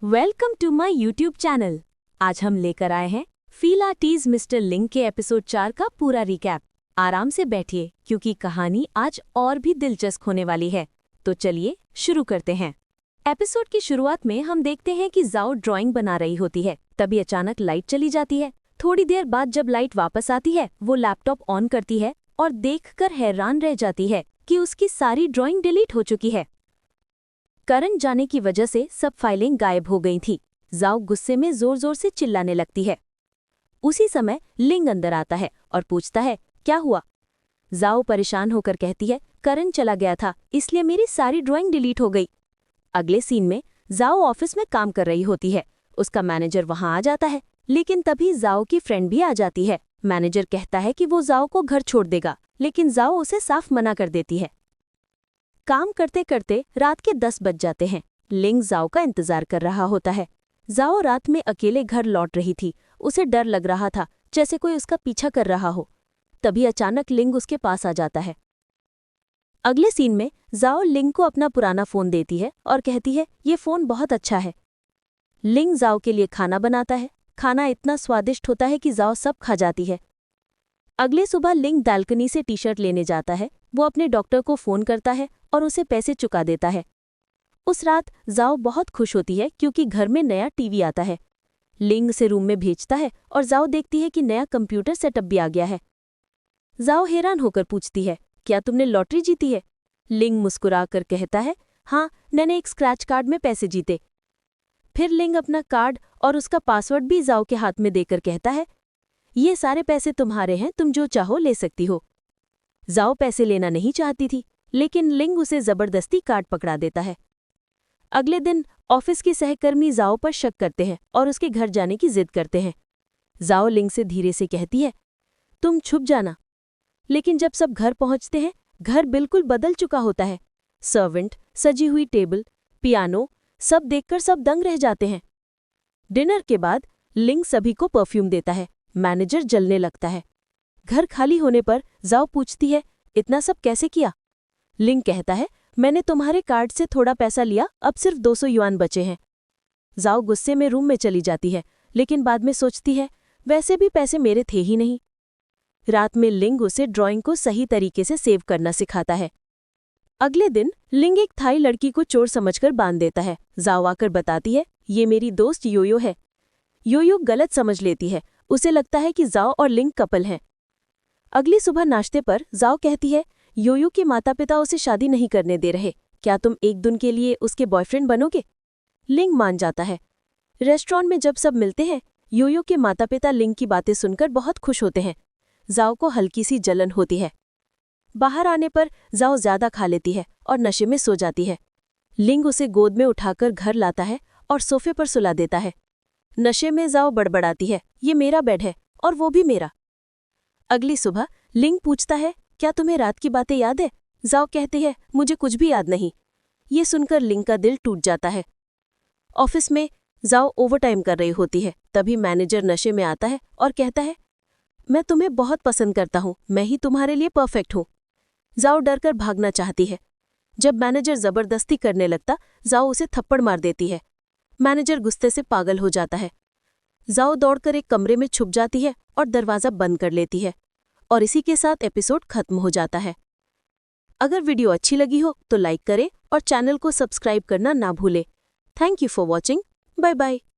Welcome to my YouTube channel. आज हम लेकर आए हैं फीला टीज मिस्टर लिंग के एपिसोड 4 का पूरा रिकैप। आराम से बैठिए क्योंकि कहानी आज और भी दिलचस्प होने वाली है। तो चलिए शुरू करते हैं। एपिसोड की शुरुआत में हम देखते हैं कि जाओ ड्राइंग बना रही होती है। तभी अचानक लाइट चली जाती है। थोड़ी देर बाद जब लाइट वापस आती है वो लैपटॉप ऑन करती है और देखकर हैरान रह जाती है कि उसकी सारी ड्राइंग डिलीट हो चुकी है। करंट जाने की वजह से सब फाइलें गायब हो गई थी। जाओ गुस्से में जोर जोर से चिल्लाने लगती है। उसी समय लिंग अंदर आता है और पूछता है क्या हुआ। जाओ परेशान होकर कहती है करंट चला गया था इसलिए मेरी सारी ड्राइंग डिलीट हो गई। अगले सीन में जाओ ऑफिस में काम कर रही होती है। उसका मैनेजर वहां आ जाता है, लेकिन तभी जाओ की फ्रेंड भी आ जाती है। मैनेजर कहता है कि वो जाओ को घर छोड़ देगा, लेकिन जाओ उसे साफ मना कर देती है। काम करते करते रात के 10 बज जाते हैं। लिंग जाओ का इंतजार कर रहा होता है। जाओ रात में अकेले घर लौट रही थी। उसे डर लग रहा था जैसे कोई उसका पीछा कर रहा हो। तभी अचानक लिंग उसके पास आ जाता है। अगले सीन में जाओ लिंग को अपना पुराना फोन देती है और कहती है ये फोन बहुत अच्छा है। लिंग जाओ के लिए खाना बनाता है। खाना इतना स्वादिष्ट होता है कि जाओ सब खा जाती है। अगले सुबह लिंग बालकनी से टी शर्ट लेने जाता है। वो अपने डॉक्टर को फोन करता है और उसे पैसे चुका देता है। उस रात जाओ बहुत खुश होती है क्योंकि घर में नया टीवी आता है। लिंग से रूम में भेजता है और जाओ देखती है कि नया कंप्यूटर सेटअप भी आ गया है। जाओ हैरान होकर पूछती है क्या तुमने लॉटरी जीती है। लिंग मुस्कुराकर कहता है हाँ, मैंने एक स्क्रैच कार्ड में पैसे जीते। फिर लिंग अपना कार्ड और उसका पासवर्ड भी जाओ के हाथ में देकर कहता है ये सारे पैसे तुम्हारे हैं, तुम जो चाहो ले सकती हो। जाओ पैसे लेना नहीं चाहती थी, लेकिन लिंग उसे जबरदस्ती कार्ड पकड़ा देता है। अगले दिन ऑफिस की सहकर्मी जाओ पर शक करते हैं और उसके घर जाने की जिद करते हैं। जाओ लिंग से धीरे से कहती है तुम छुप जाना। लेकिन जब सब घर पहुंचते हैं, घर बिल्कुल बदल चुका होता है। सर्वेंट, सजी हुई टेबल, पियानो, सब देखकर सब दंग रह जाते हैं। डिनर के बाद लिंग सभी को परफ्यूम देता है। मैनेजर जलने लगता है। घर खाली होने पर जाओ पूछती है इतना सब कैसे किया। लिंग कहता है मैंने तुम्हारे कार्ड से थोड़ा पैसा लिया, अब सिर्फ 200 युआन बचे हैं। जाओ गुस्से में रूम में चली जाती है, लेकिन बाद में सोचती है वैसे भी पैसे मेरे थे ही नहीं। रात में लिंग उसे ड्राइंग को सही तरीके से सेव करना सिखाता है। अगले दिन लिंग एक थाई लड़की को चोर समझकर बांध देता है। जाओ आकर बताती है ये मेरी दोस्त योयो है। योयो गलत समझ लेती है। उसे लगता है कि जाओ और लिंग कपल हैं। अगली सुबह नाश्ते पर जाओ कहती है योयो के माता पिता उसे शादी नहीं करने दे रहे, क्या तुम एक दिन के लिए उसके बॉयफ्रेंड बनोगे। लिंग मान जाता है। रेस्टोरेंट में जब सब मिलते हैं, योयो के माता पिता लिंग की बातें सुनकर बहुत खुश होते हैं। जाओ को हल्की सी जलन होती है। बाहर आने पर जाओ ज्यादा खा लेती है और नशे में सो जाती है। लिंग उसे गोद में उठाकर घर लाता है और सोफे पर सुला देता है। नशे में जाओ बड़बड़ाती है ये मेरा बेड है और वो भी मेरा। अगली सुबह लिंग पूछता है क्या तुम्हें रात की बातें याद है। जाओ कहती है मुझे कुछ भी याद नहीं। ये सुनकर लिंग का दिल टूट जाता है। ऑफिस में जाओ ओवरटाइम कर रही होती है। तभी मैनेजर नशे में आता है और कहता है मैं तुम्हें बहुत पसंद करता हूँ, मैं ही तुम्हारे लिए परफेक्ट हूँ। जाओ डरकर भागना चाहती है। जब मैनेजर जबरदस्ती करने लगता, जाओ उसे थप्पड़ मार देती है। मैनेजर गुस्से से पागल हो जाता है। जाओ दौड़कर एक कमरे में छुप जाती है और दरवाज़ा बंद कर लेती है। और इसी के साथ एपिसोड खत्म हो जाता है। अगर वीडियो अच्छी लगी हो तो लाइक करें और चैनल को सब्सक्राइब करना ना भूलें। Thank you for watching. Bye bye.